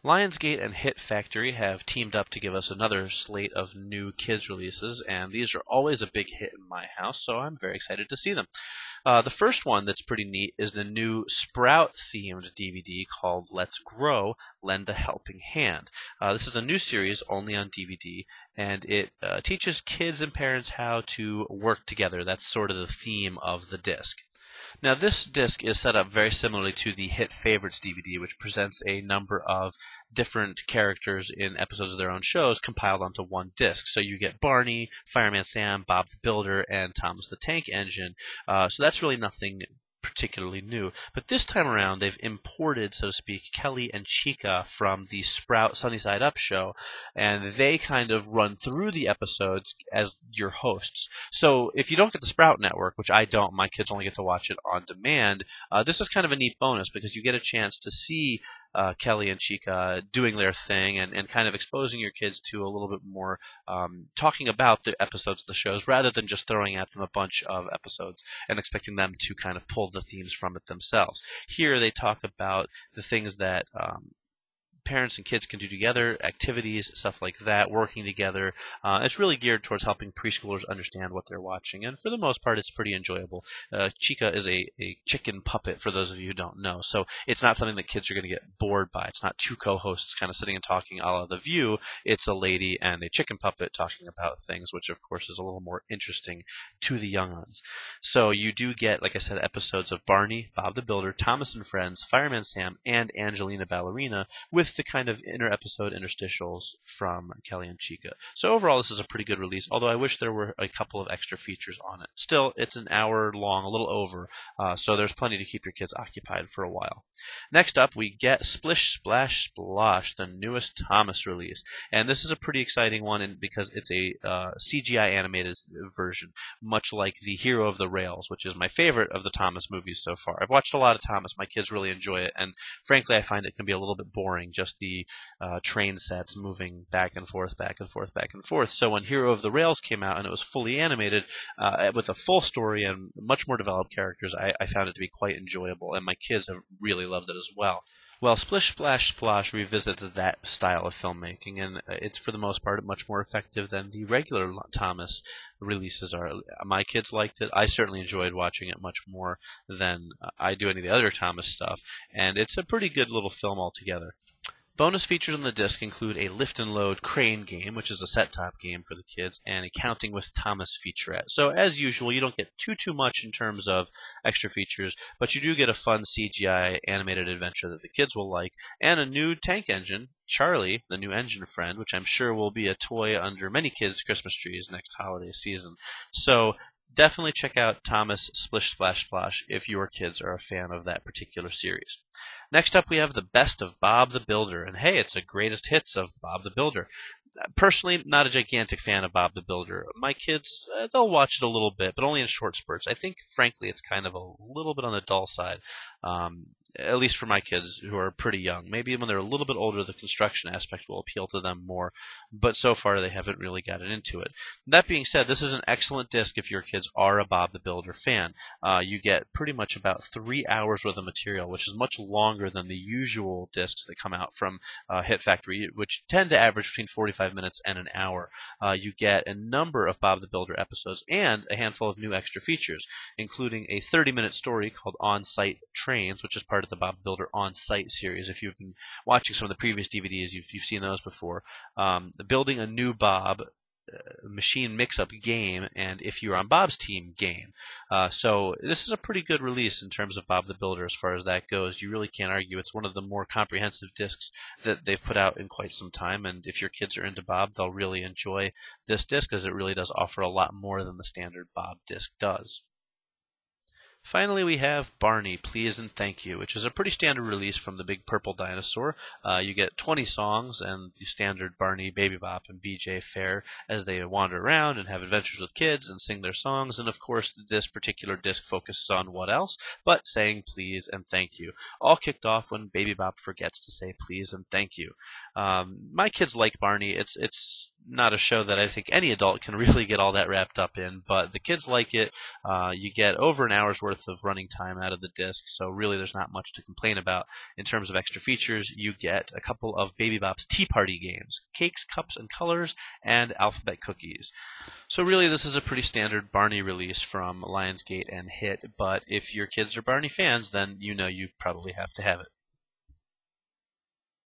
Lionsgate and Hit Factory have teamed up to give us another slate of new kids releases, and these are always a big hit in my house, so I'm very excited to see them. The first one that's pretty neat is the new Sprout-themed DVD called Let's Grow, Lend a Helping Hand. This is a new series only on DVD, and it teaches kids and parents how to work together. That's sort of the theme of the disc. Now, this disc is set up very similarly to the Hit Favorites DVD, which presents a number of different characters in episodes of their own shows compiled onto one disc. So you get Barney, Fireman Sam, Bob the Builder, and Thomas the Tank Engine. So that's really nothing particularly new. But this time around, they've imported, so to speak, Kelly and Chica from the Sprout Sunny Side Up show, and they kind of run through the episodes as your hosts. So if you don't get the Sprout Network, which I don't, my kids only get to watch it on demand, this is kind of a neat bonus because you get a chance to see Kelly and Chica doing their thing and kind of exposing your kids to a little bit more talking about the episodes of the shows rather than just throwing at them a bunch of episodes and expecting them to kind of pull the themes from it themselves. Here they talk about the things that parents and kids can do together, activities, stuff like that, working together. It's really geared towards helping preschoolers understand what they're watching, and for the most part, it's pretty enjoyable. Chica is a chicken puppet, for those of you who don't know, so it's not something that kids are going to get bored by. It's not two co-hosts kind of sitting and talking a la The View. It's a lady and a chicken puppet talking about things, which, of course, is a little more interesting to the young ones. So you do get, like I said, episodes of Barney, Bob the Builder, Thomas and Friends, Fireman Sam, and Angelina Ballerina, with the kind of inter-episode interstitials from Kelly and Chica. So overall, this is a pretty good release, although I wish there were a couple of extra features on it. Still, it's an hour long, a little over, so there's plenty to keep your kids occupied for a while. Next up, we get Splish Splash Splosh, the newest Thomas release. And this is a pretty exciting one because it's a CGI animated version, much like the Hero of the Rails, which is my favorite of the Thomas movies so far. I've watched a lot of Thomas. My kids really enjoy it, and frankly, I find it can be a little bit boring, just the train sets moving back and forth, back and forth, back and forth. So when Hero of the Rails came out and it was fully animated with a full story and much more developed characters, I found it to be quite enjoyable, and my kids have really loved it as well. Well, Splish Splash Splosh revisits that style of filmmaking, and it's for the most part much more effective than the regular Thomas releases are. My kids liked it. I certainly enjoyed watching it much more than I do any of the other Thomas stuff, and it's a pretty good little film altogether. Bonus features on the disc include a lift and load crane game, which is a set-top game for the kids, and a Counting with Thomas featurette. So as usual, you don't get too much in terms of extra features, but you do get a fun CGI animated adventure that the kids will like, and a new tank engine, Charlie, the new engine friend, which I'm sure will be a toy under many kids' Christmas trees next holiday season. So definitely check out Thomas Splish Splash Splosh if your kids are a fan of that particular series. Next up, we have the best of Bob the Builder, and hey, it's a greatest hits of Bob the Builder. Personally, not a gigantic fan of Bob the Builder. My kids, they'll watch it a little bit, but only in short spurts. I think, frankly, it's kind of a little bit on the dull side, at least for my kids who are pretty young. Maybe when they're a little bit older, the construction aspect will appeal to them more, but so far they haven't really gotten into it. That being said, this is an excellent disc if your kids are a Bob the Builder fan. You get pretty much about 3 hours worth of material, which is much longer than the usual discs that come out from Hit Factory, which tend to average between 45 minutes and an hour. You get a number of Bob the Builder episodes and a handful of new extra features, including a 30-minute story called On-Site Trains, which is part of the Bob the Builder On-Site series. If you've been watching some of the previous DVDs, you've seen those before. Building a new Bob machine mix-up game, and if you're on Bob's team game. So this is a pretty good release in terms of Bob the Builder as far as that goes. You really can't argue. It's one of the more comprehensive discs that they've put out in quite some time, and if your kids are into Bob, they'll really enjoy this disc because it really does offer a lot more than the standard Bob disc does. Finally, we have Barney, Please and Thank You, which is a pretty standard release from the Big Purple Dinosaur. You get 20 songs and the standard Barney, Baby Bop, and BJ fare as they wander around and have adventures with kids and sing their songs. And of course, this particular disc focuses on what else but saying please and thank you. All kicked off when Baby Bop forgets to say please and thank you. My kids like Barney. It's not a show that I think any adult can really get all that wrapped up in, but the kids like it. You get over an hour's worth of running time out of the disc, so really there's not much to complain about. In terms of extra features, you get a couple of Baby Bop's Tea Party games, cakes, cups, and colors, and alphabet cookies. So really this is a pretty standard Barney release from Lionsgate and Hit, but if your kids are Barney fans, then you know you probably have to have it.